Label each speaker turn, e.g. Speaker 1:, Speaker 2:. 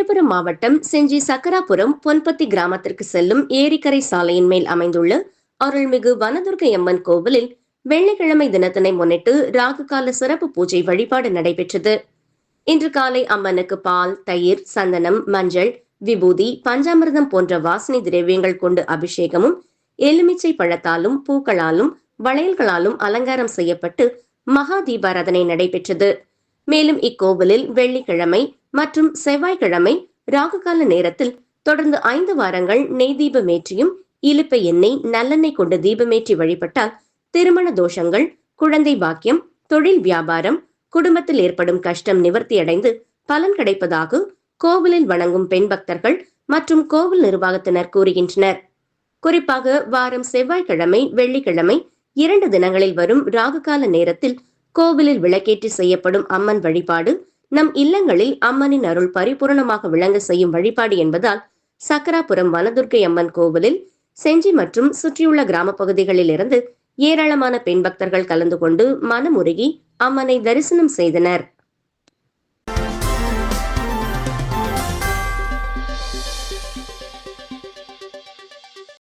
Speaker 1: விழுப்புரம் மாவட்டம் செஞ்சி சக்கராபுரம் பொன்பத்தி கிராமத்திற்கு செல்லும் ஏரிக்கரை சாலையின் மேல் அமைந்துள்ள அருள்மிகு வனதுர்க்கை அம்மன் கோவிலில் வெள்ளிக்கிழமை தினத்தினை முன்னிட்டு ராகுகால சிறப்பு பூஜை வழிபாடு நடைபெற்றது. இன்று காலை அம்மனுக்கு பால், தயிர், சந்தனம், மஞ்சள், விபூதி, பஞ்சாமிர்தம் போன்ற வாசனை திரவியங்கள் கொண்டு அபிஷேகமும், எலுமிச்சை பழத்தாலும் பூக்களாலும் வளையல்களாலும் அலங்காரம் செய்யப்பட்டு மகா தீபாராதனை நடைபெற்றது. மேலும் இக்கோவிலில் வெள்ளிக்கிழமை மற்றும் செவ்வாய்க்கிழமை ராகுகால நேரத்தில் தொடர்ந்து 5 வாரங்கள் நெய் தீபமேற்றியும் இலுப்பை எண்ணெய், நல்லெண்ணெய் கொண்டு தீபமேற்றி வழிபட்டால் திருமண தோஷங்கள், குழந்தை பாக்கியம், தொழில் வியாபாரம், குடும்பத்தில் ஏற்படும் கஷ்டம் நிவர்த்தியடைந்து பலன் கிடைப்பதாக கோவிலில் வணங்கும் பெண் பக்தர்கள் மற்றும் கோவில் நிர்வாகத்தினர் கூறுகின்றனர். குறிப்பாக வாரம் செவ்வாய்க்கிழமை, வெள்ளிக்கிழமை 2 தினங்களில் வரும் ராகுகால நேரத்தில் கோவிலில் விளக்கேற்றி செய்யப்படும் அம்மன் வழிபாடு நம் இல்லங்களில் அம்மனின் அருள் பரிபூரணமாக விளங்க செய்யும் வழிபாடு என்பதால் சக்கராபுரம் வனதுர்க்கை அம்மன் கோவிலில் செஞ்சி மற்றும் சுற்றியுள்ள கிராம பகுதிகளில் இருந்து ஏராளமான பெண் பக்தர்கள் கலந்து கொண்டு மனமுருகி அம்மனை தரிசனம் செய்தனர்.